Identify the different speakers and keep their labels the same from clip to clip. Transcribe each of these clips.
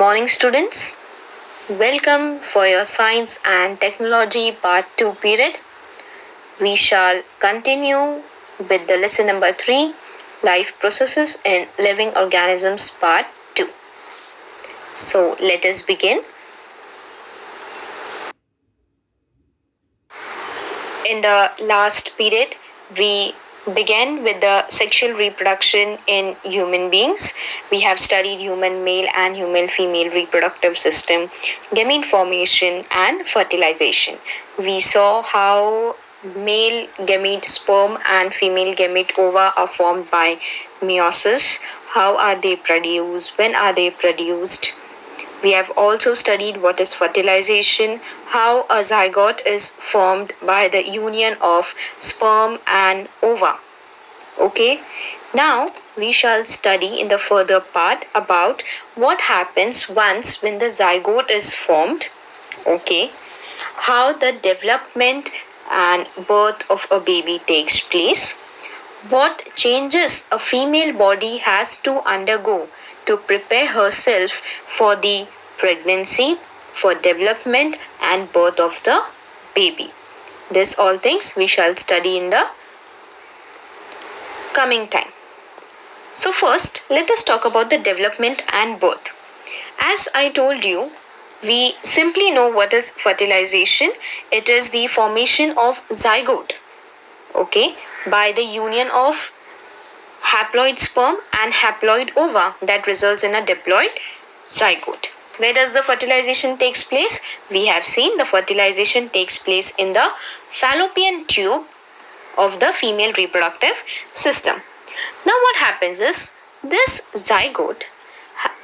Speaker 1: Morning students, welcome for your Science and Technology Part 2 period. We shall continue with the lesson number 3, Life Processes in Living Organisms Part 2. So let us begin. In the last period, we began with the sexual reproduction in human beings. We have studied human male and human female reproductive system, gamete formation and fertilization. We saw how male gamete sperm and female gamete ova are formed by meiosis. How are they produced? When are they produced? We have also studied what is fertilization, how a zygote is formed by the union of sperm and ova. Okay, now we shall study in the further part about what happens once when the zygote is formed. Okay, how the development and birth of a baby takes place. What changes a female body has to undergo to prepare herself for the pregnancy, for development and birth of the baby. This all things we shall study in the coming time. So first, let us talk about the development and birth. As I told you, we simply know what is fertilization. It is the formation of zygote, okay, by the union of haploid sperm and haploid ova that results in a diploid zygote. Where does the fertilization takes place? We have seen the fertilization takes place in the fallopian tube of the female reproductive system. Now what happens is this zygote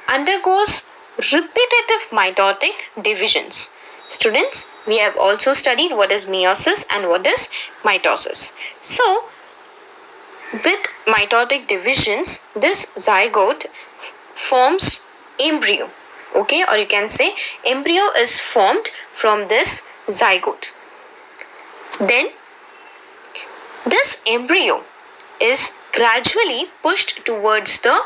Speaker 1: undergoes repetitive mitotic divisions. Students, we have also studied what is meiosis and what is mitosis. So with mitotic divisions, this zygote forms embryo. Okay, or you can say embryo is formed from this zygote. Then this embryo is gradually pushed towards the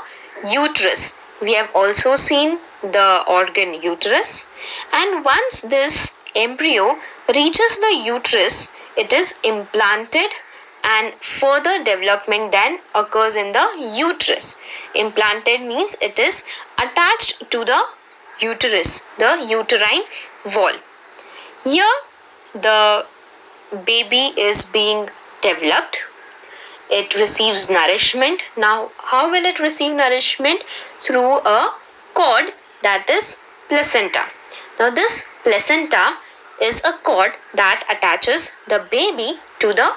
Speaker 1: uterus. We have also seen the organ uterus, and once this embryo reaches the uterus, it is implanted and further development then occurs in the uterus. Implanted means it is attached to the uterus, the uterine wall. Here the baby is being developed. It receives nourishment. Now how will it receive nourishment? Through a cord, that is placenta. Now this placenta is a cord that attaches the baby to the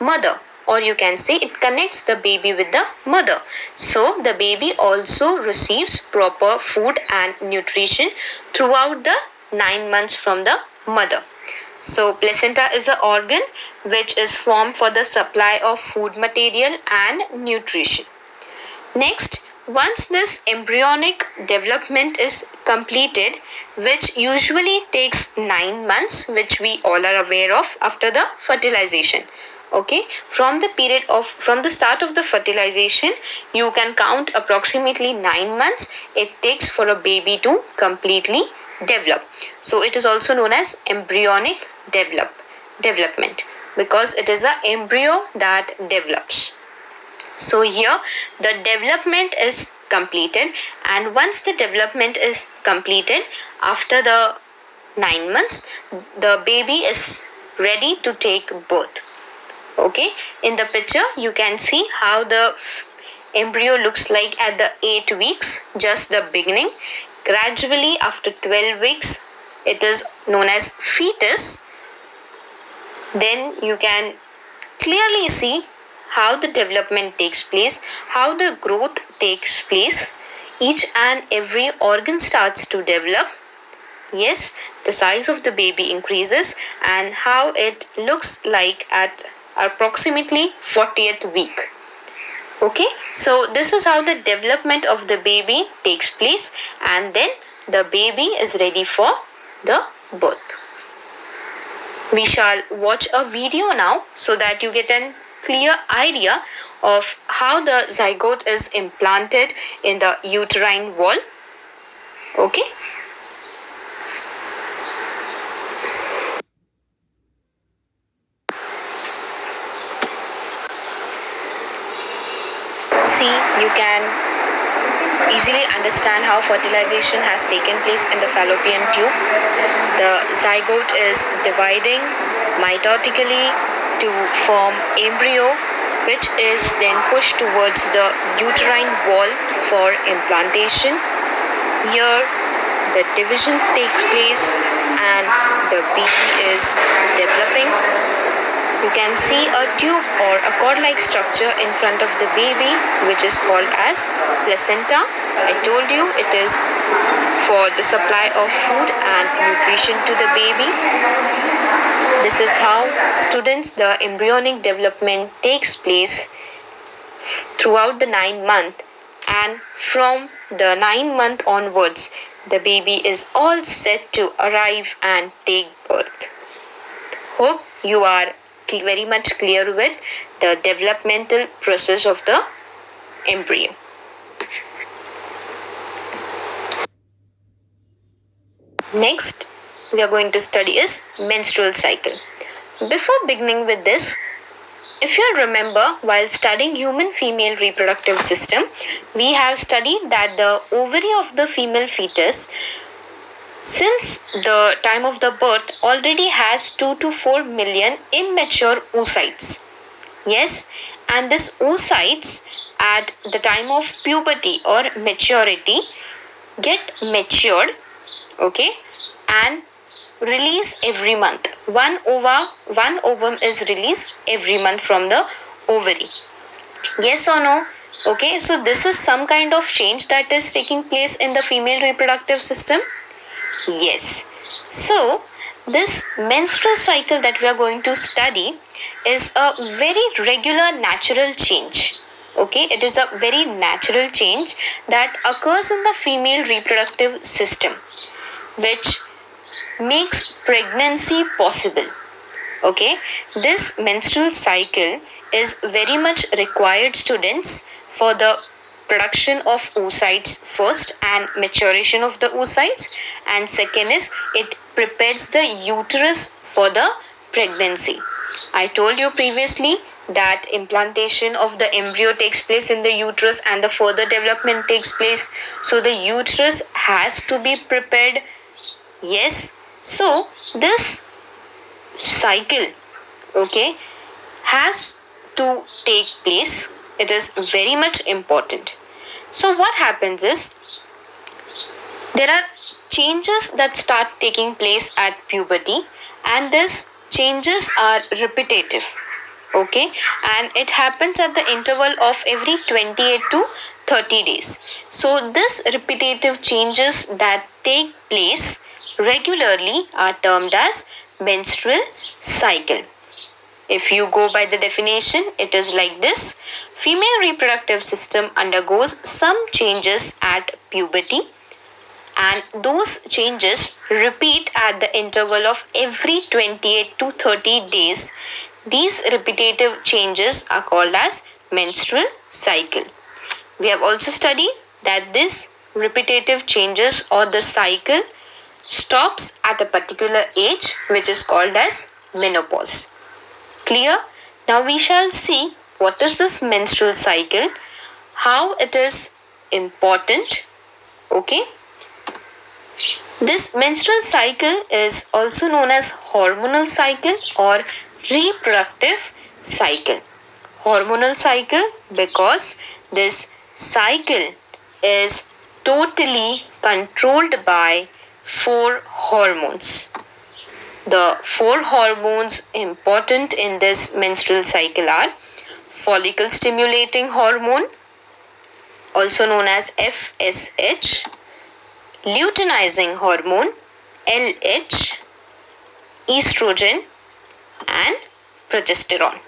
Speaker 1: mother, or you can say it connects the baby with the mother. So the baby also receives proper food and nutrition throughout the 9 months from the mother. So placenta is an organ which is formed for the supply of food material and nutrition. Next, once this embryonic development is completed, which usually takes 9 months, which we all are aware of after the fertilization. Okay, from the start of the fertilization, you can count approximately 9 months it takes for a baby to completely develop. So it is also known as embryonic development because it is an embryo that develops. So here the development is completed, and once the development is completed after the 9 months, the baby is ready to take birth. Okay, in the picture you can see how the embryo looks like at the 8 weeks, just the beginning. Gradually after 12 weeks it is known as fetus. Then you can clearly see how the development takes place, how the growth takes place. Each and every organ starts to develop. Yes, the size of the baby increases, and how it looks like at approximately 40th week. Okay, so this is how the development of the baby takes place, and then the baby is ready for the birth. We shall watch a video now so that you get a clear idea of how the zygote is implanted in the uterine wall. Okay. See, you can easily understand how fertilization has taken place in the fallopian tube. The zygote is dividing mitotically to form embryo, which is then pushed towards the uterine wall for implantation. Here, the divisions takes place and the baby is developing. You can see a tube or a cord-like structure in front of the baby, which is called as placenta. I told you it is for the supply of food and nutrition to the baby. This is how, students, the embryonic development takes place throughout the 9 month, and from the 9 month onwards, the baby is all set to arrive and take birth. Hope you are very much clear with the developmental process of the embryo. Next, we are going to study is menstrual cycle. Before beginning with this, if you remember, while studying human female reproductive system, we have studied that the ovary of the female fetus, since the time of the birth, already has 2 to 4 million immature oocytes. Yes, and these oocytes at the time of puberty or maturity get matured, okay, and release every month. One ovum is released every month from the ovary. Yes or no? Okay, so this is some kind of change that is taking place in the female reproductive system. Yes. So, this menstrual cycle that we are going to study is a very regular natural change. Okay, it is a very natural change that occurs in the female reproductive system, which makes pregnancy possible. Okay, this menstrual cycle is very much required, students, for the production of oocytes first and maturation of the oocytes, and second is it prepares the uterus for the pregnancy. I told you previously that implantation of the embryo takes place in the uterus and the further development takes place, so the uterus has to be prepared. Yes, so this cycle, okay, has to take place. It is very much important. So what happens is, there are changes that start taking place at puberty, and these changes are repetitive. Okay, and it happens at the interval of every 28 to 30 days. So this repetitive changes that take place regularly are termed as menstrual cycle. If you go by the definition, it is like this. Female reproductive system undergoes some changes at puberty, and those changes repeat at the interval of every 28 to 30 days. These repetitive changes are called as menstrual cycle. We have also studied that this repetitive changes or the cycle stops at a particular age, which is called as menopause. Clear? Now we shall see what is this menstrual cycle, how it is important. Okay. This menstrual cycle is also known as hormonal cycle or reproductive cycle. Hormonal cycle because this cycle is totally controlled by 4 hormones. The 4 hormones important in this menstrual cycle are follicle stimulating hormone, also known as FSH, luteinizing hormone, LH, estrogen, and progesterone.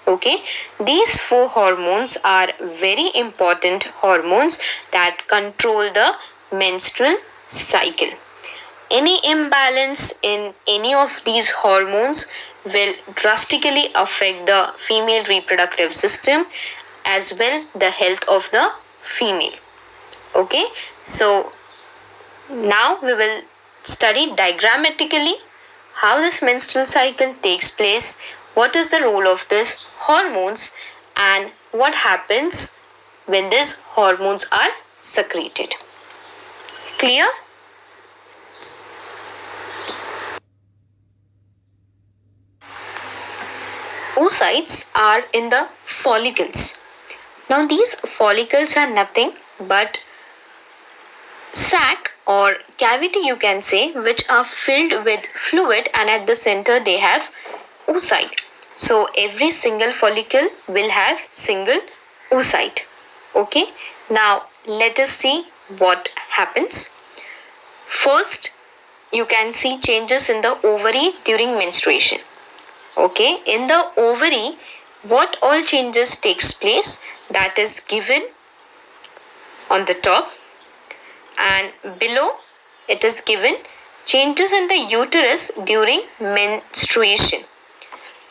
Speaker 1: Okay, these 4 hormones are very important hormones that control the menstrual cycle. Any imbalance in any of these hormones will drastically affect the female reproductive system as well the health of the female. Okay, so Now we will study diagrammatically how this menstrual cycle takes place, what is the role of these hormones, and what happens when these hormones are secreted. Clear? Oocytes are in the follicles. Now these follicles are nothing but sac or cavity, you can say, which are filled with fluid, and at the center they have oocyte. So every single follicle will have single oocyte. Okay, now let us see what happens. First, you can see changes in the ovary during menstruation. Okay, in the ovary, what all changes takes place, that is given on the top, and below it is given changes in the uterus during menstruation.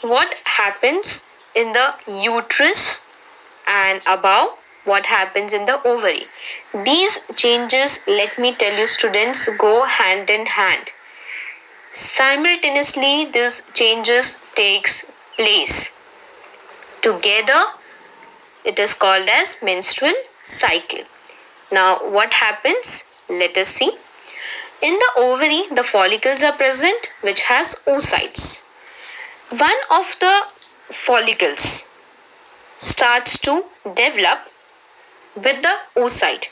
Speaker 1: What happens in the uterus, and above what happens in the ovary. These changes, let me tell you students, go hand in hand. Simultaneously these changes takes place. Together it is called as menstrual cycle. Now what happens? Let us see. In the ovary, the follicles are present which has oocytes. One of the follicles starts to develop with the oocyte.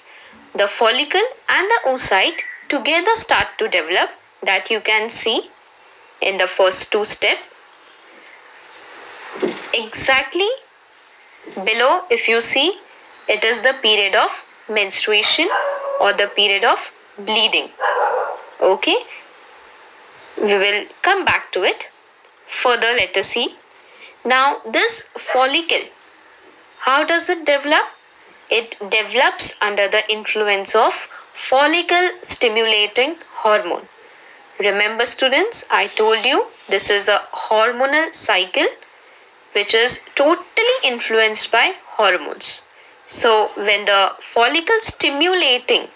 Speaker 1: The follicle and the oocyte together start to develop, that you can see in the first two steps. Exactly below, if you see, it is the period of menstruation or the period of bleeding. Okay, we will come back to it. Further, let us see. Now this follicle, how does it develop? It develops under the influence of follicle stimulating hormone. Remember students, I told you this is a hormonal cycle which is totally influenced by hormones. So when the follicle stimulating,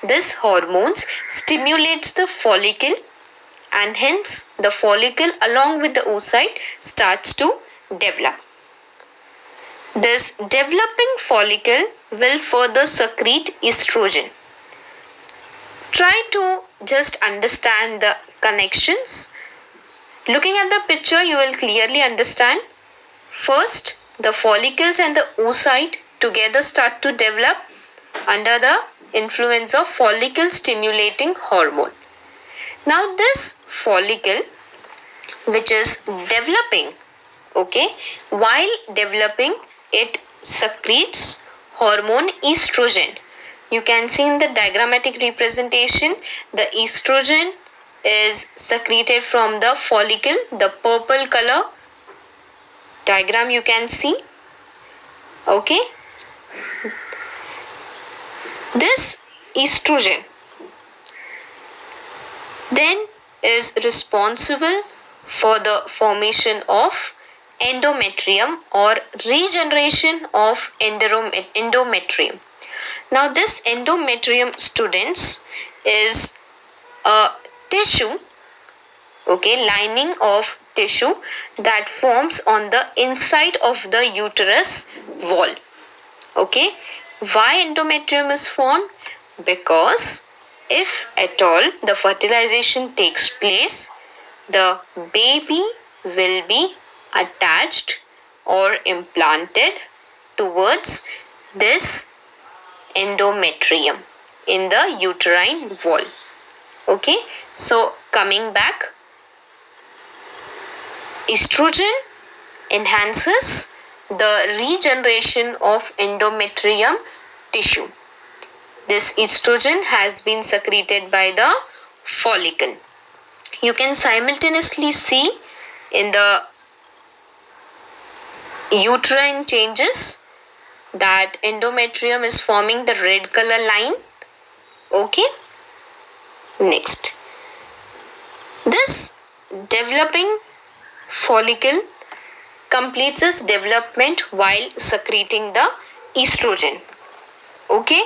Speaker 1: this hormones stimulates the follicle, and hence the follicle along with the oocyte starts to develop. This developing follicle will further secrete estrogen. Try to just understand the connections. Looking at the picture, you will clearly understand. First, the follicles and the oocyte together start to develop under the influence of follicle stimulating hormone. Now this follicle which is developing, okay, while developing it secretes hormone estrogen. You can see in the diagrammatic representation, the estrogen is secreted from the follicle, the purple color diagram you can see. Okay, this estrogen then is responsible for the formation of endometrium or regeneration of endometrium. Now this endometrium students is a tissue, okay, lining of tissue that forms on the inside of the uterus wall. Okay, why endometrium is formed? Because if at all the fertilization takes place, the baby will be attached or implanted towards this endometrium in the uterine wall. Okay, so coming back, estrogen enhances the regeneration of endometrium tissue. This estrogen has been secreted by the follicle. You can simultaneously see in the uterine changes that endometrium is forming the red color line. Okay, next, this developing follicle completes its development while secreting the estrogen. Okay,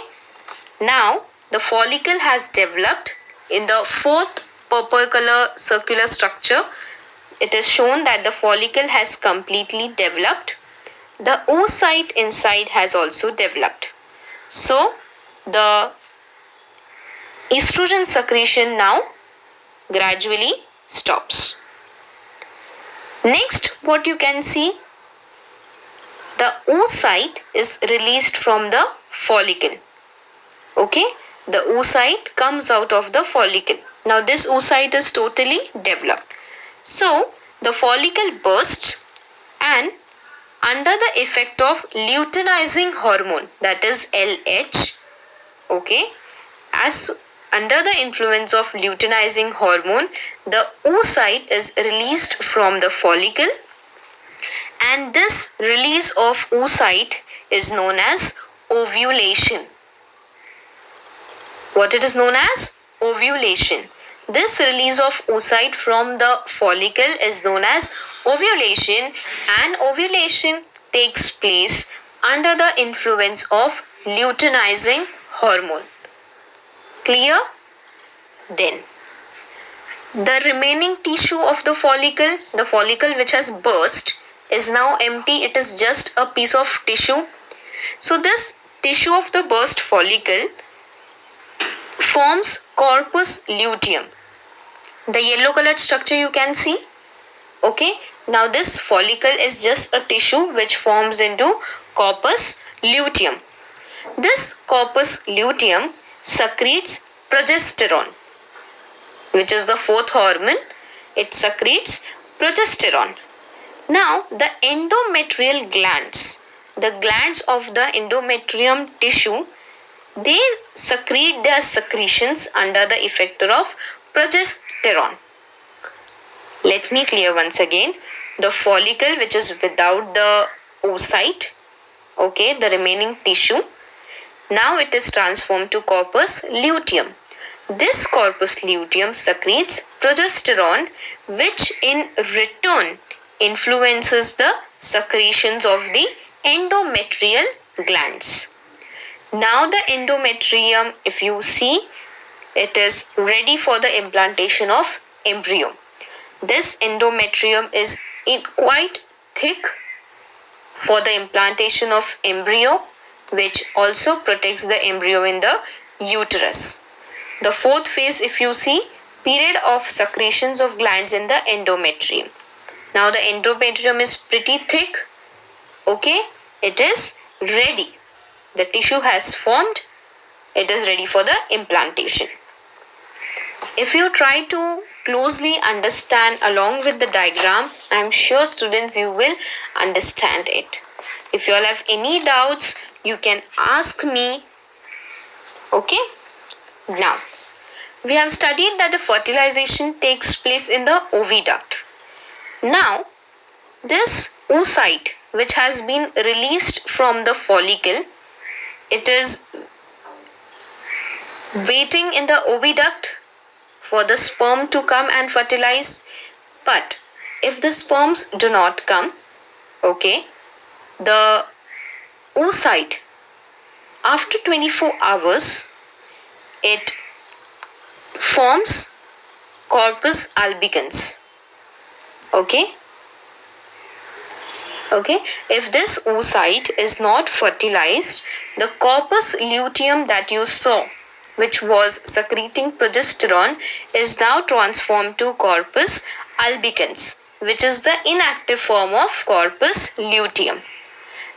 Speaker 1: now the follicle has developed in the fourth purple color circular structure. It is shown that the follicle has completely developed. The oocyte inside has also developed. So, the estrogen secretion now gradually stops. Next, what you can see, the oocyte is released from the follicle. Okay, the oocyte comes out of the follicle. Now this oocyte is totally developed. So the follicle bursts, and under the effect of luteinizing hormone, that is LH, okay, as under the influence of luteinizing hormone, the oocyte is released from the follicle, and this release of oocyte is known as ovulation. What it is known as? Ovulation. This release of oocyte from the follicle is known as ovulation, and ovulation takes place under the influence of luteinizing hormone. Clear? Then, the remaining tissue of the follicle which has burst, is now empty. It is just a piece of tissue. So this tissue of the burst follicle forms corpus luteum. The yellow colored structure you can see. Okay. Now this follicle is just a tissue which forms into corpus luteum. This corpus luteum secretes progesterone, which is the fourth hormone. It secretes progesterone. Now the endometrial glands, the glands of the endometrium tissue, they secrete their secretions under the effect of progesterone. Let me clear once again. The follicle which is without the oocyte, okay, the remaining tissue, now it is transformed to corpus luteum. This corpus luteum secretes progesterone, which in return influences the secretions of the endometrial glands. Now the endometrium, if you see, it is ready for the implantation of embryo. This endometrium is quite thick for the implantation of embryo, which also protects the embryo in the uterus. The fourth phase, if you see, period of secretions of glands in the endometrium. Now the endometrium is pretty thick. Okay, it is ready. The tissue has formed. It is ready for the implantation. If you try to closely understand along with the diagram, I am sure students you will understand it. If you all have any doubts, you can ask me. Okay. Now, we have studied that the fertilization takes place in the oviduct. Now, this oocyte which has been released from the follicle, it is waiting in the oviduct for the sperm to come and fertilize. But if the sperms do not come, okay, the oocyte, after 24 hours, it forms corpus albicans. Okay. Okay, if this oocyte is not fertilized, the corpus luteum that you saw, which was secreting progesterone, is now transformed to corpus albicans, which is the inactive form of corpus luteum.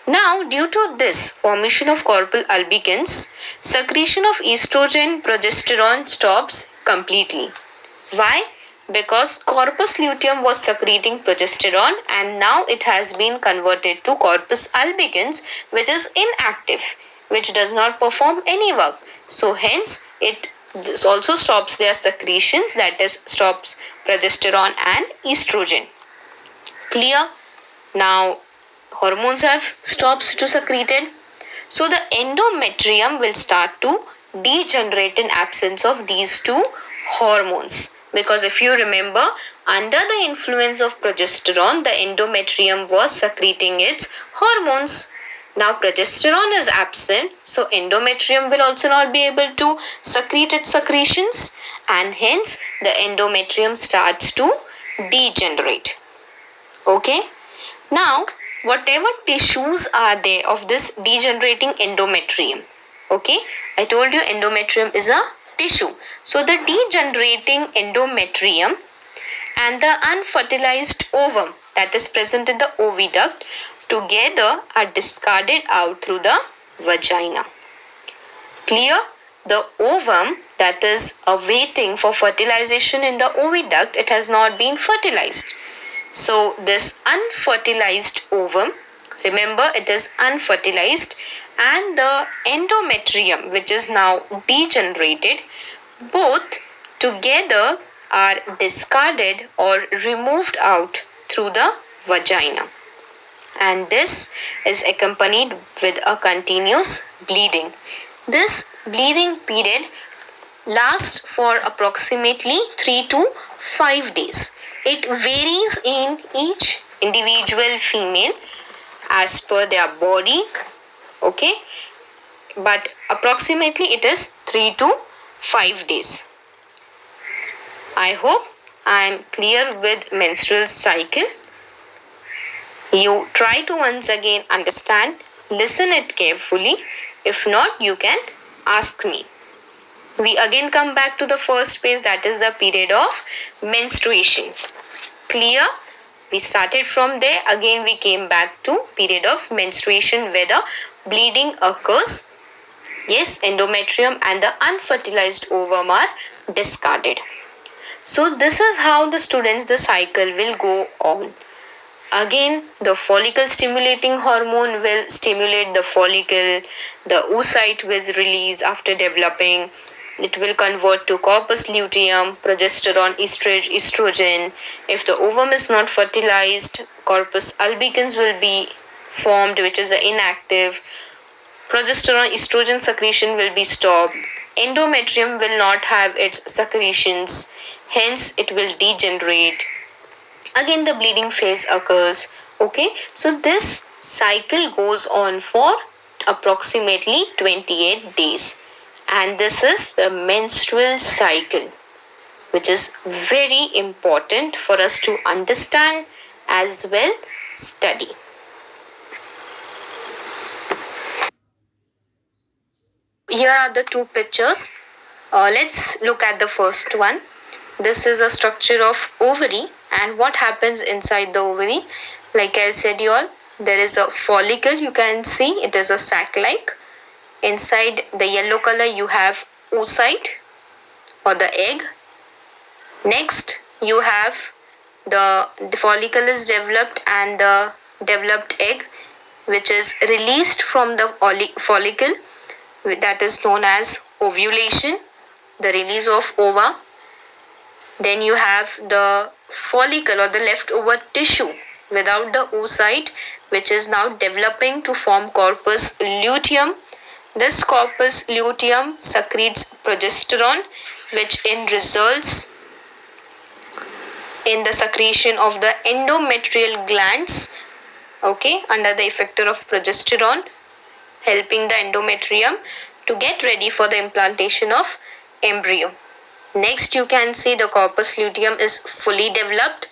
Speaker 1: Now, due to this formation of corpus albicans, secretion of estrogen, progesterone stops completely. Why? Because corpus luteum was secreting progesterone, and now it has been converted to corpus albicans, which is inactive, which does not perform any work. So hence this also stops their secretions, that is stops progesterone and estrogen. Clear? Now hormones have stopped to secreted. So the endometrium will start to degenerate in absence of these two hormones. Because if you remember, under the influence of progesterone, the endometrium was secreting its hormones. Now progesterone is absent, so endometrium will also not be able to secrete its secretions, and hence the endometrium starts to degenerate. Okay. Now, whatever tissues are there of this degenerating endometrium, okay, I told you endometrium is a tissue. So, the degenerating endometrium and the unfertilized ovum that is present in the oviduct together are discarded out through the vagina. Clear? The ovum that is awaiting for fertilization in the oviduct, it has not been fertilized. So this unfertilized ovum, remember it is unfertilized, and the endometrium which is now degenerated, both together are discarded or removed out through the vagina. And this is accompanied with a continuous bleeding. This bleeding period lasts for approximately 3 to 5 days. It varies in each individual female as per their body, okay, but approximately it is 3 to 5 days. I hope I am clear with menstrual cycle. You try to once again understand, listen it carefully. If not, you can ask me. We again come back to the first phase, that is the period of menstruation. Clear? We started from there. Again we came back to period of menstruation where the bleeding occurs. Yes, endometrium and the unfertilized ovum are discarded. So this is how the students, the cycle will go on. Again, the follicle stimulating hormone will stimulate the follicle. The oocyte will release after developing. It will convert to corpus luteum, progesterone, estrogen. If the ovum is not fertilized, corpus albicans will be formed, which is inactive. Progesterone, estrogen secretion will be stopped. Endometrium will not have its secretions, hence it will degenerate. Again the bleeding phase occurs. Okay, so this cycle goes on for approximately 28 days, and this is the menstrual cycle, which is very important for us to understand as well study. Here are the two pictures. Let's look at the first one. This is a structure of ovary, and what happens inside the ovary, like I said you all, there is a follicle. You can see it is a sac like. Inside the yellow color you have oocyte or the egg. Next you have the follicle is developed, and the developed egg which is released from the follicle, that is known as ovulation, the release of ova. Then you have the follicle or the leftover tissue without the oocyte, which is now developing to form corpus luteum. This corpus luteum secretes progesterone, which in results in the secretion of the endometrial glands, okay, under the effector of progesterone, helping the endometrium to get ready for the implantation of embryo. Next you can see the corpus luteum is fully developed.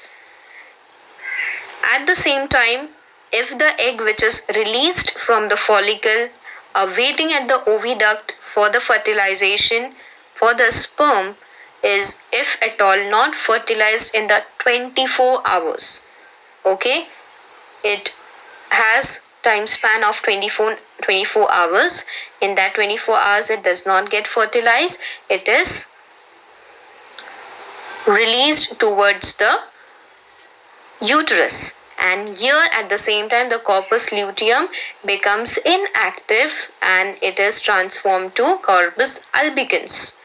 Speaker 1: At the same time, if the egg which is released from the follicle are waiting at the oviduct for the fertilization for the sperm is, if at all, not fertilized in the 24 hours, okay, it has time span of 24 hours. In that 24 hours it does not get fertilized, it is released towards the uterus, and here at the same time the corpus luteum becomes inactive and it is transformed to corpus albicans.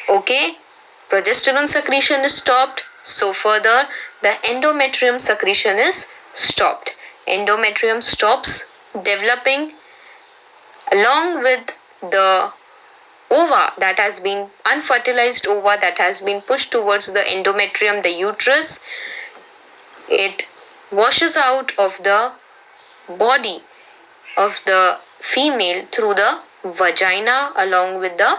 Speaker 1: Okay, progesterone secretion is stopped, so further the endometrium secretion is stopped. Endometrium stops developing along with the ova that has been unfertilized ova that has been pushed towards the endometrium, the uterus. It washes out of the body of the female through the vagina along with the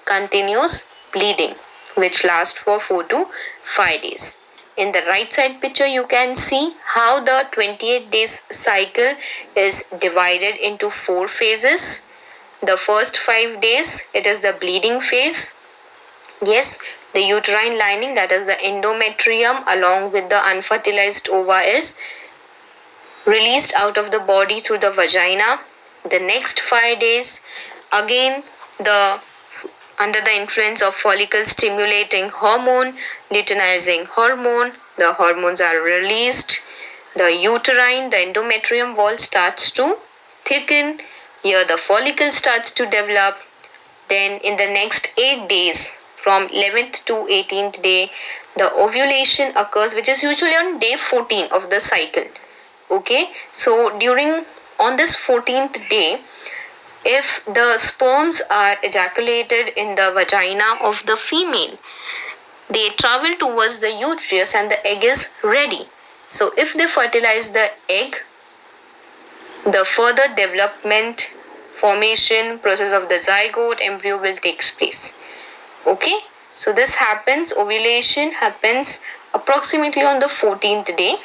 Speaker 1: continuous bleeding, which lasts for 4 to 5 days. In the right side picture, you can see how the 28 days cycle is divided into 4 phases. The first 5 days, it is the bleeding phase. Yes, the uterine lining, that is the endometrium, along with the unfertilized ova, is released out of the body through the vagina. The next 5 days, again, the under the influence of follicle stimulating hormone, luteinizing hormone, the hormones are released. The uterine, the endometrium wall starts to thicken. Here the follicle starts to develop. Then in the next 8 days, from 11th to 18th day, the ovulation occurs, which is usually on day 14 of the cycle. Okay, so on this 14th day, if the sperms are ejaculated in the vagina of the female, they travel towards the uterus and the egg is ready. So if they fertilize the egg, the further development, formation process of the zygote embryo will take place. Okay, so this happens, ovulation happens approximately on the 14th day,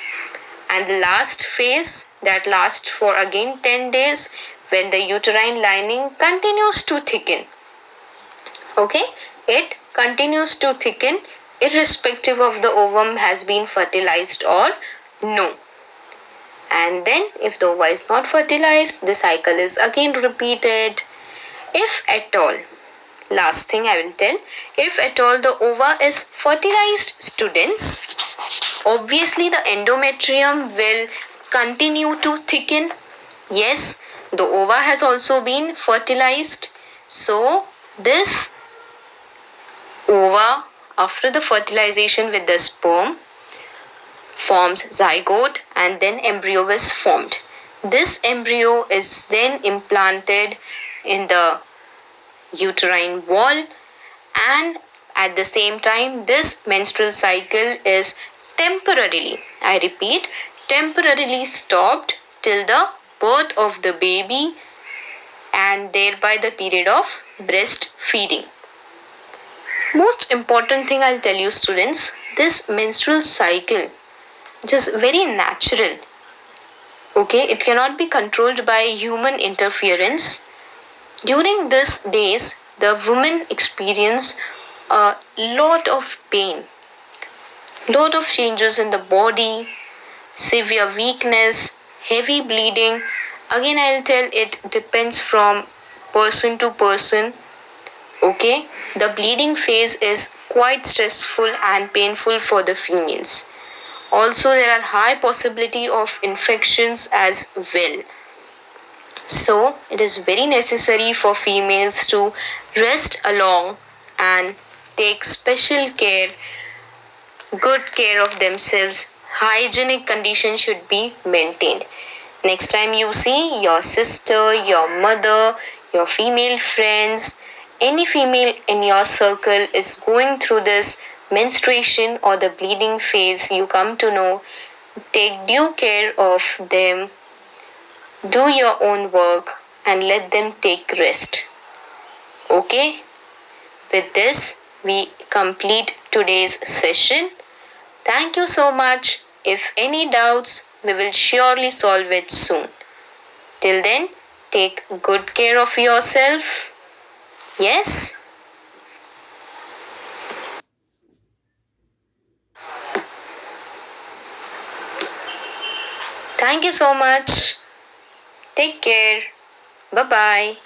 Speaker 1: and the last phase that lasts for again 10 days, when the uterine lining continues to thicken. Okay, it continues to thicken irrespective of the ovum has been fertilized or no. And then if the ova is not fertilized, the cycle is again repeated. If at all, last thing I will tell, if at all the ova is fertilized, students, obviously the endometrium will continue to thicken. Yes, the ova has also been fertilized. So this ova, after the fertilization with the sperm, forms zygote and then embryo is formed. This embryo is then implanted in the uterine wall, and at the same time this menstrual cycle is temporarily, I repeat, temporarily stopped till the birth of the baby and thereby the period of breastfeeding. Most important thing I'll tell you, students, this menstrual cycle, which is very natural, okay, it cannot be controlled by human interference. During these days, the women experience a lot of pain, lot of changes in the body, severe weakness, heavy bleeding. Again, I'll tell it depends from person to person. Okay, the bleeding phase is quite stressful and painful for the females. Also, there are high possibility of infections as well. So, it is very necessary for females to rest along and take special care, good care of themselves. Hygienic conditions should be maintained. Next time you see your sister, your mother, your female friends, any female in your circle is going through this menstruation or the bleeding phase, you come to know, take due care of them, do your own work and let them take rest. Okay, with this we complete today's session. Thank you so much. If any doubts, we will surely solve it soon. Till then, take good care of yourself. Yes? Thank you so much. Take care. Bye bye.